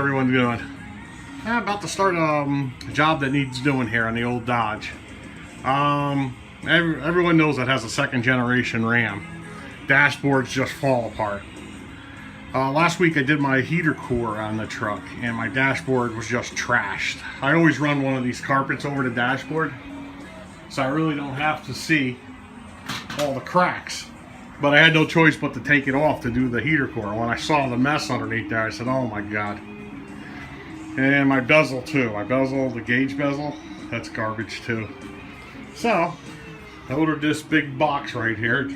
everyone doing? I'm about to start a job that needs doing here on the old Dodge. Everyone knows that has a second generation RAM. Dashboards just fall apart. Last week I did my heater core on the truck and my dashboard was just trashed. I always run one of these carpets over the dashboard, so I really don't have to see all the cracks. But I had no choice but to take it off to do the heater core. When I saw the mess underneath there, I said, oh my god. And my bezel too. My bezel, the gauge bezel, that's garbage too. So, I ordered this big box right here.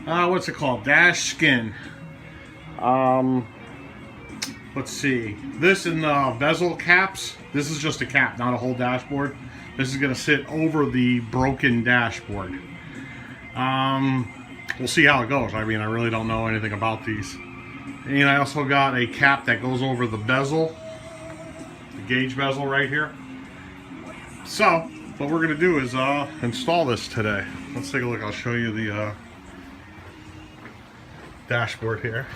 What's it called? Dashskin. Let's see. This and bezel caps. This is just a cap, not a whole dashboard. This is going to sit over the broken dashboard. We'll see how it goes. I mean, I really don't know anything about these. And I also got a cap that goes over the bezel, the gauge bezel right here. So, what we're going to do is install this today. Let's take a look. I'll show you the dashboard here.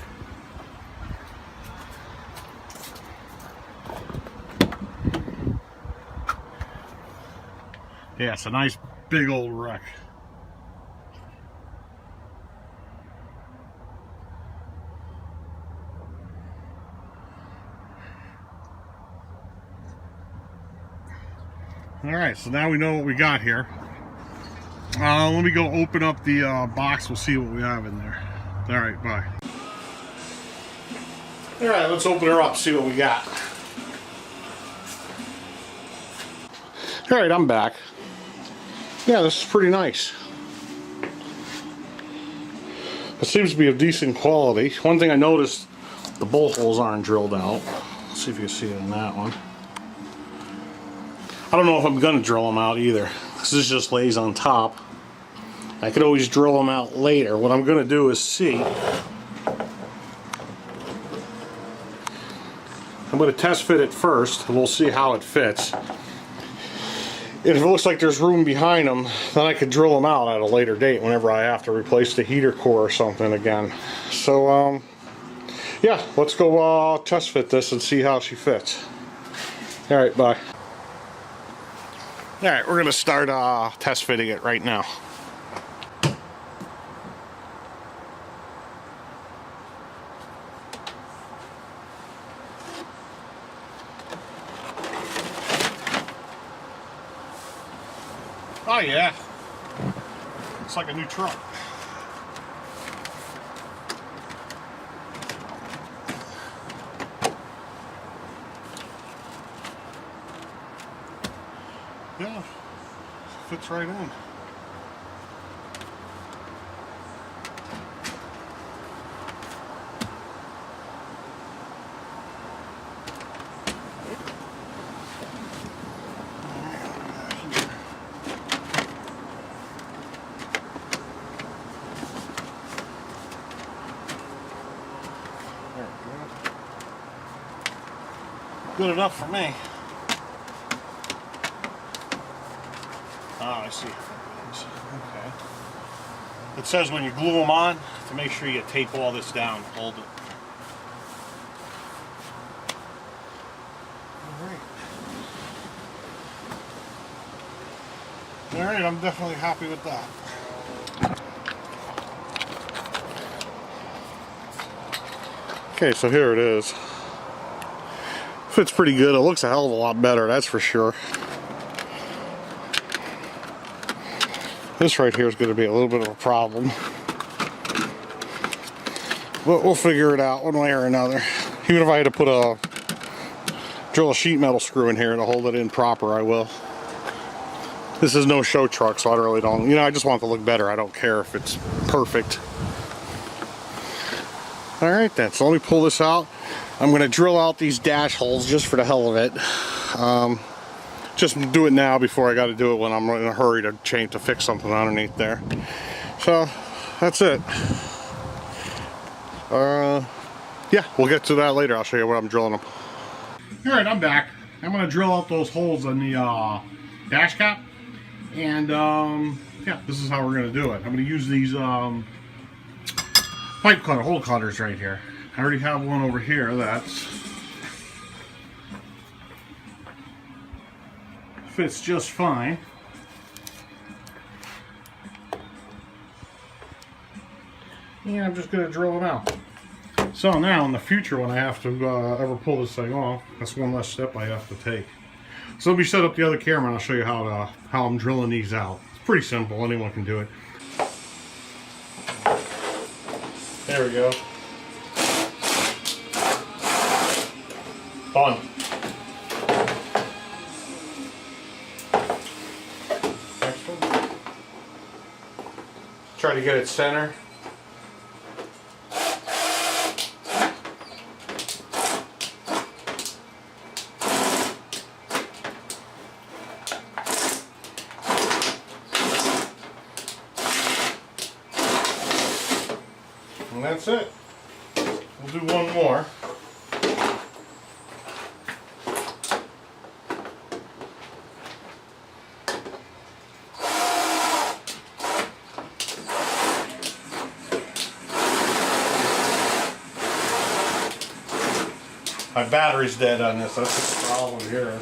Yeah, it's a nice big old wreck. Alright, so now we know what we got here. Let me go open up the box. We'll see what we have in there. Alright, bye. Alright, let's open her up, see what we got. Alright, I'm back. Yeah, this is pretty nice. It seems to be of decent quality. One thing I noticed, the bolt holes aren't drilled out. Let's see if you can see it in that one. I don't know if I'm going to drill them out either. This just lays on top. I could always drill them out later. What I'm going to do is see. I'm going to test fit it first, and we'll see how it fits. If it looks like there's room behind them, then I could drill them out at a later date whenever I have to replace the heater core or something again. So, yeah, let's go test fit this and see how she fits. Alright, bye. Alright, we're going to start test fitting it right now. Oh yeah, it's like a new truck. Yeah, fits right in. Good enough for me. Oh, I see. Okay. It says when you glue them on, to make sure you tape all this down, hold it. Alright, I'm definitely happy with that. Okay, so here it is. Fits pretty good. It looks a hell of a lot better, that's for sure. This right here is going to be a little bit of a problem. But we'll figure it out one way or another. Even if I had to put drill a sheet metal screw in here to hold it in proper, I will. This is no show truck, so I really don't, I just want it to look better. I don't care if it's perfect. Alright then, so let me pull this out. I'm going to drill out these dash holes just for the hell of it. Just do it now before I got to do it when I'm in a hurry to fix something underneath there. So, that's it. Yeah, we'll get to that later. I'll show you what I'm drilling them. Alright, I'm back. I'm going to drill out those holes in the dash cap. And, yeah, this is how we're going to do it. I'm going to use these pipe cutter, hole cutters right here. I already have one over here that's fits just fine. And I'm just going to drill them out. So now in the future when I have to ever pull this thing off, that's one less step I have to take. So let me set up the other camera and I'll show you how I'm drilling these out. It's pretty simple, anyone can do it. There we go. Done. Next one. Try to get it center. And that's it. We'll do one more. My battery's dead on this. That's the problem here.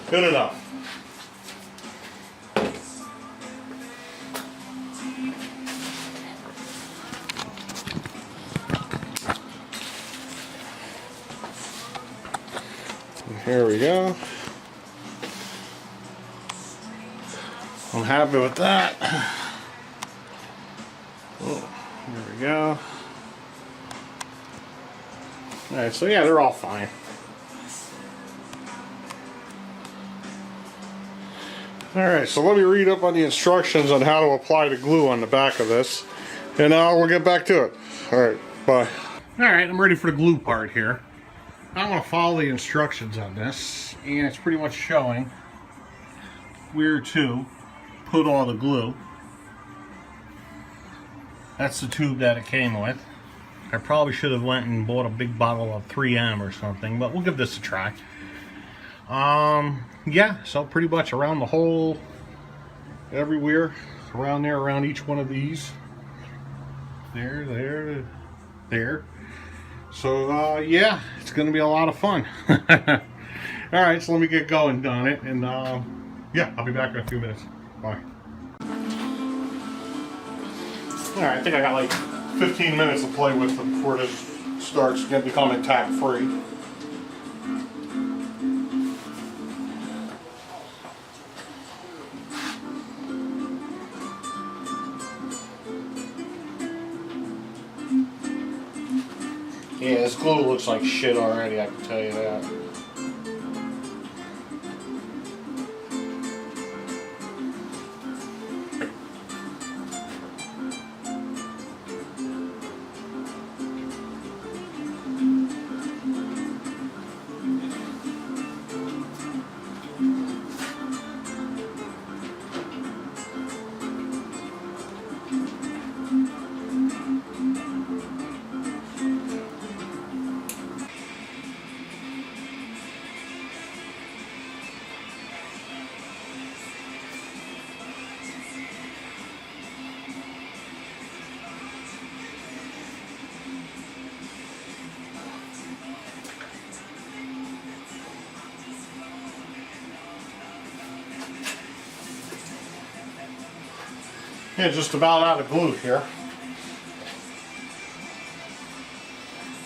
Good enough. Here we go. I'm happy with that. Oh, here we go. Alright, so yeah, they're all fine. Alright, so let me read up on the instructions on how to apply the glue on the back of this, and we'll get back to it. Alright, bye. Alright, I'm ready for the glue part here. I'm going to follow the instructions on this, and it's pretty much showing where to put all the glue. That's the tube that it came with. I probably should have went and bought a big bottle of 3M or something, but we'll give this a try. Yeah, so pretty much around the hole, everywhere, around there, around each one of these. There. So, yeah, it's going to be a lot of fun. Alright, so let me get going on it, and, yeah, I'll be back in a few minutes. Bye. Alright, I think I got like 15 minutes to play with before this starts becoming tack-free. Yeah, this glue looks like shit already, I can tell you that. Yeah, just about out of glue here.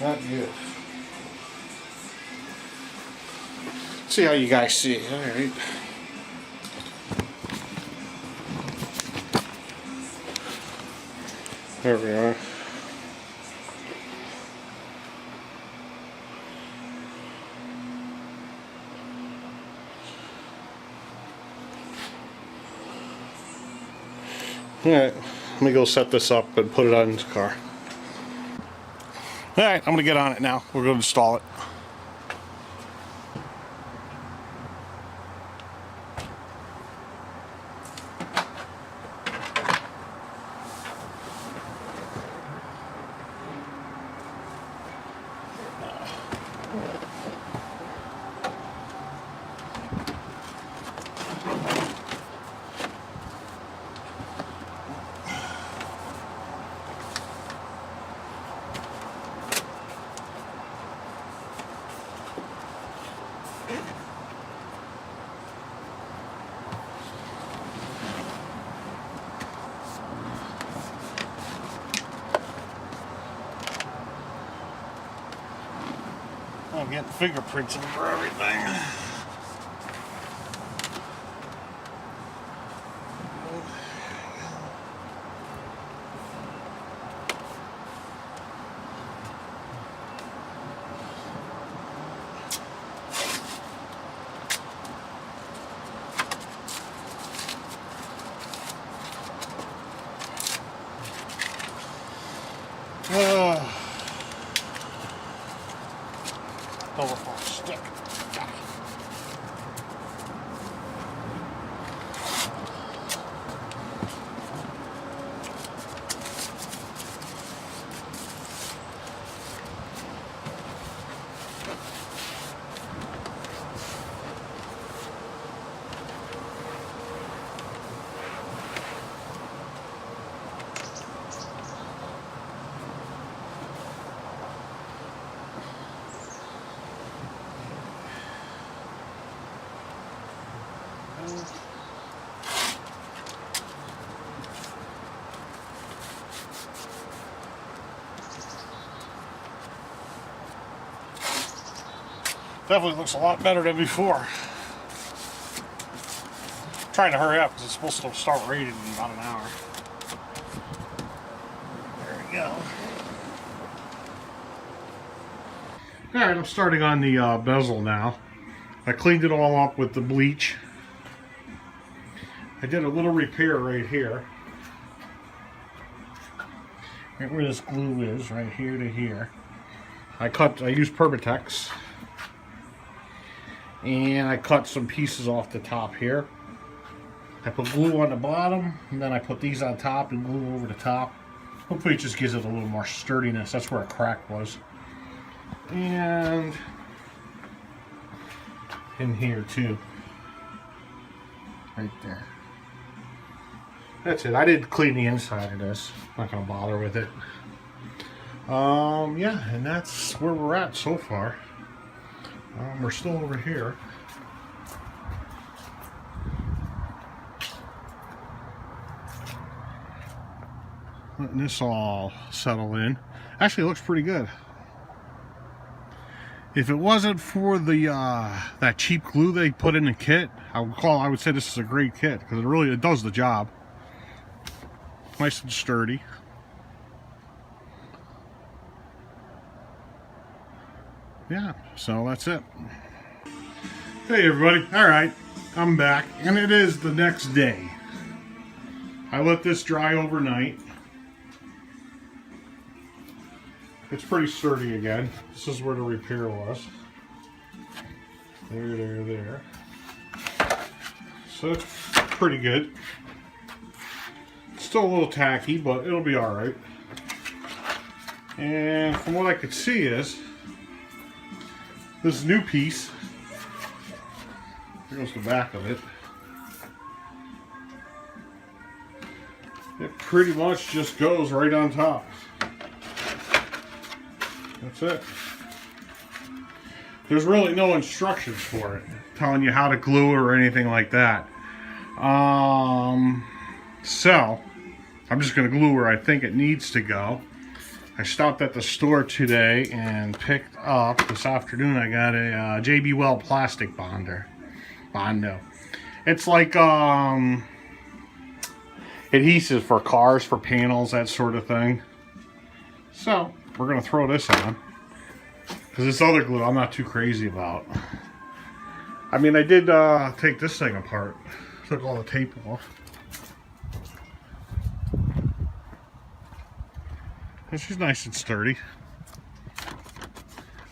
Not good. See how you guys see it. All right. There we are. Alright, let me go set this up and put it on the car. Alright, I'm going to get on it now. We're going to install it. I'm getting fingerprints over everything. Over for a stick. Definitely looks a lot better than before. I'm trying to hurry up because it's supposed to start raining in about an hour. There we go. Alright, I'm starting on the bezel now. I cleaned it all up with the bleach. I did a little repair right here. Right where this glue is, right here to here. I used Permatex. And I cut some pieces off the top here. I put glue on the bottom, and then I put these on top and glue over the top. Hopefully it just gives it a little more sturdiness. That's where a crack was. And in here too. Right there. That's it. I did clean the inside of this. Not gonna bother with it. Yeah, and that's where we're at so far. We're still over here. Letting this all settle in. Actually, it looks pretty good. If it wasn't for the that cheap glue they put in the kit, I would say this is a great kit because it does the job. Nice and sturdy. Yeah, so that's it. Hey everybody, alright, I'm back, and it is the next day. I let this dry overnight. It's pretty sturdy again. This is where the repair was. There. So it's pretty good. It's still a little tacky, but it'll be alright. And from what I could see is, this new piece, here goes the back of it. It pretty much just goes right on top. That's it. There's really no instructions for it, telling you how to glue it or anything like that. So, I'm just going to glue where I think it needs to go. I stopped at the store today and picked up, this afternoon I got a JB Weld plastic bondo. It's like adhesive for cars, for panels, that sort of thing. So, we're going to throw this on. Because this other glue I'm not too crazy about. I mean, I did take this thing apart. Took all the tape off. It's just nice and sturdy.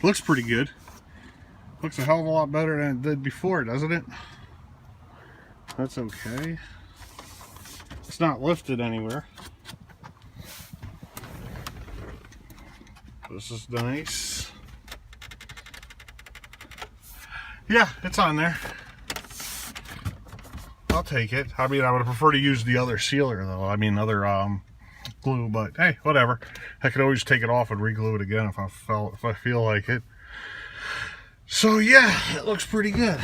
Looks pretty good. Looks a hell of a lot better than it did before, doesn't it? That's okay. It's not lifted anywhere. This is nice. Yeah, it's on there. I'll take it. I mean, I would prefer to use the other sealer though. I mean, other glue, but hey, whatever. I could always take it off and re-glue it again if I feel like it. So yeah, it looks pretty good.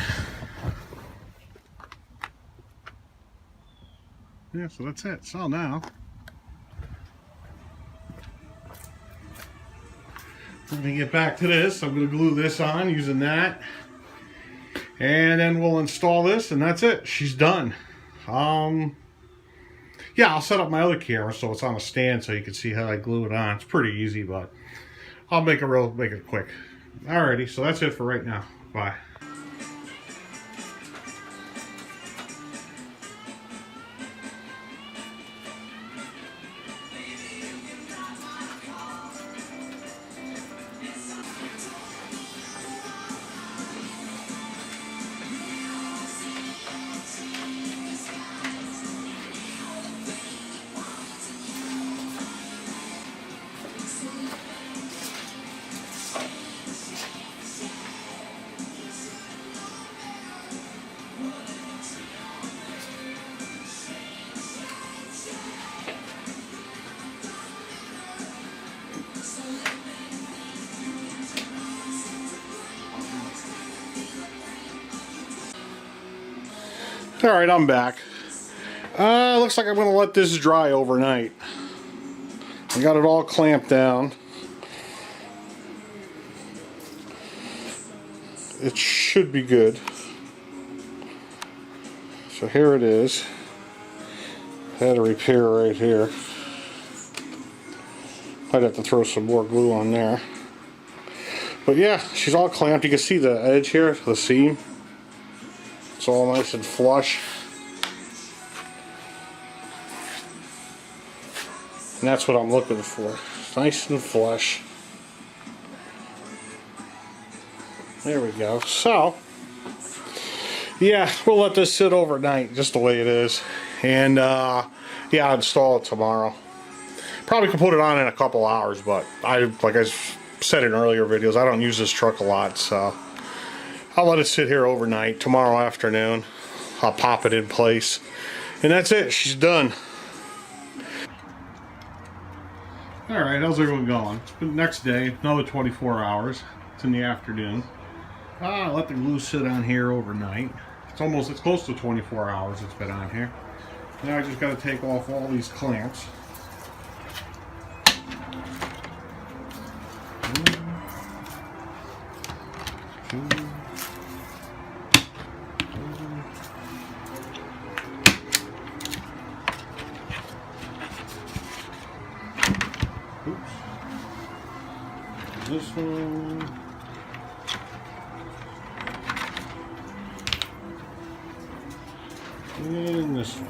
Yeah, so that's it. So now Let me get back to this. I'm going to glue this on using that. And then we'll install this, and that's it. She's done. Yeah, I'll set up my other camera so it's on a stand so you can see how I glue it on. It's pretty easy, but I'll make it quick. Alrighty, so that's it for right now. Bye. Alright, I'm back. Looks like I'm going to let this dry overnight. I got it all clamped down. It should be good. So here it is. I had a repair right here. I'd have to throw some more glue on there. But yeah, she's all clamped. You can see the edge here, the seam. It's all nice and flush. And that's what I'm looking for. Nice and flush. There we go. So, yeah, we'll let this sit overnight just the way it is. And, yeah, I'll install it tomorrow. Probably can put it on in a couple hours, but like I said in earlier videos, I don't use this truck a lot, so I'll let it sit here overnight. Tomorrow afternoon, I'll pop it in place. And that's it. She's done. Alright, how's everyone going? It's been the next day, another 24 hours. It's in the afternoon. I let the glue sit on here overnight. It's close to 24 hours it's been on here. Now I just got to take off all these clamps. Oops. This one. And this one.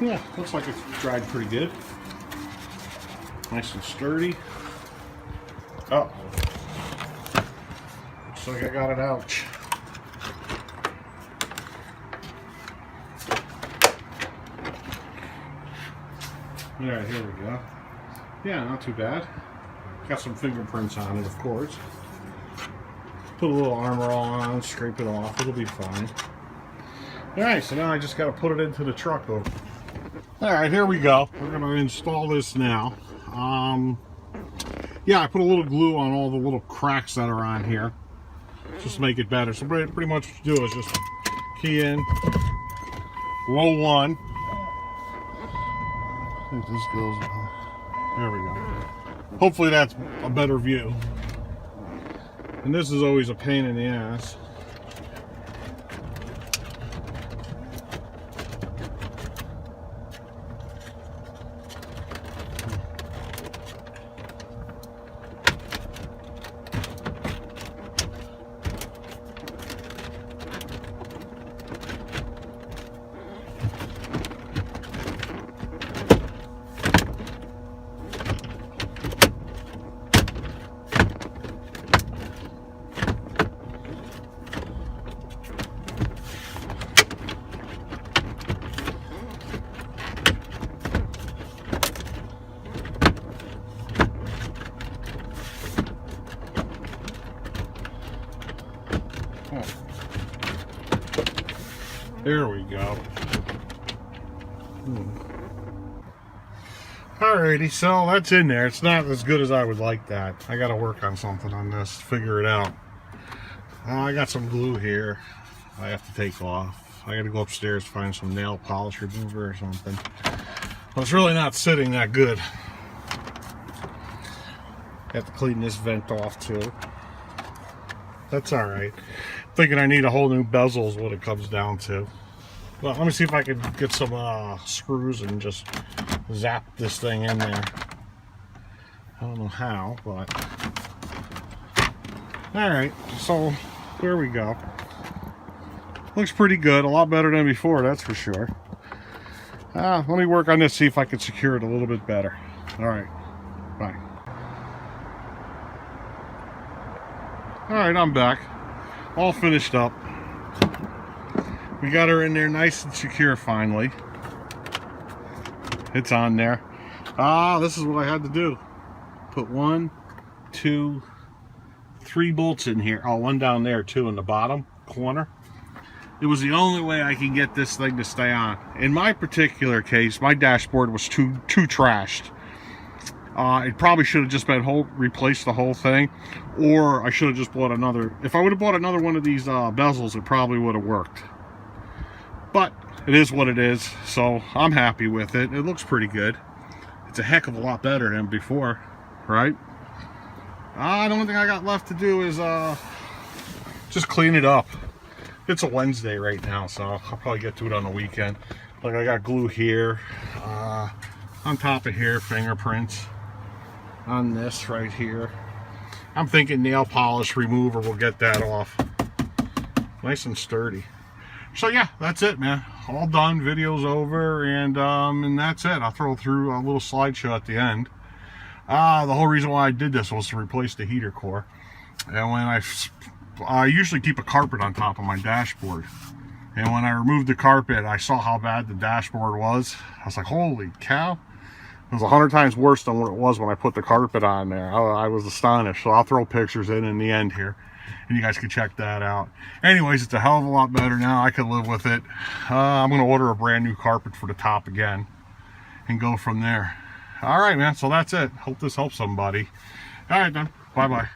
Yeah, looks like it's dried pretty good. Nice and sturdy. Oh. Looks like I got it out. Alright, here we go. Yeah, not too bad. Got some fingerprints on it, of course. Put a little armor on, scrape it off, it'll be fine. Alright, so now I just got to put it into the truck over. Alright, here we go. We're going to install this now. Yeah, I put a little glue on all the little cracks that are on here. Just to make it better. So pretty much what you do is just key in, roll one. I think this goes, there we go. Hopefully that's a better view. And this is always a pain in the ass. There we go. Alrighty, so that's in there. It's not as good as I would like that. I gotta work on something on this, figure it out. I got some glue here I have to take off. I gotta go upstairs, find some nail polish remover or something. But it's really not sitting that good. Have to clean this vent off too. That's all right. Thinking I need a whole new bezel is what it comes down to. Well, let me see if I can get some screws and just zap this thing in there. I don't know how, but all right. So there we go. Looks pretty good. A lot better than before, that's for sure. Let me work on this, see if I can secure it a little bit better. All right. Bye. All right, I'm back. All finished up. We got her in there nice and secure finally. It's on there. This is what I had to do. Put 1, 2, 3 bolts in here. Oh, one down there too in the bottom corner. It was the only way I can get this thing to stay on. In my particular case, my dashboard was too trashed. It probably should have just been replaced the whole thing, or I should have just bought another. If I would have bought another one of these bezels, it probably would have worked. But it is what it is, so I'm happy with it. It looks pretty good. It's a heck of a lot better than before, right? The only thing I got left to do is just clean it up. It's a Wednesday right now, so I'll probably get to it on the weekend. Like, I got glue here, on top of here, fingerprints on this right here. I'm thinking nail polish remover will get that off. Nice and sturdy. So yeah, that's it, man. All done, video's over, and that's it. I'll throw through a little slideshow at the end. The whole reason why I did this was to replace the heater core. And when I usually keep a carpet on top of my dashboard. And when I removed the carpet, I saw how bad the dashboard was. I was like, holy cow. It was 100 times worse than what it was when I put the carpet on there. I was astonished. So I'll throw pictures in the end here, and you guys can check that out. Anyways, it's a hell of a lot better now. I can live with it. I'm going to order a brand new carpet for the top again and go from there. All right, man. So that's it. Hope this helps somebody. All right, then. Bye-bye.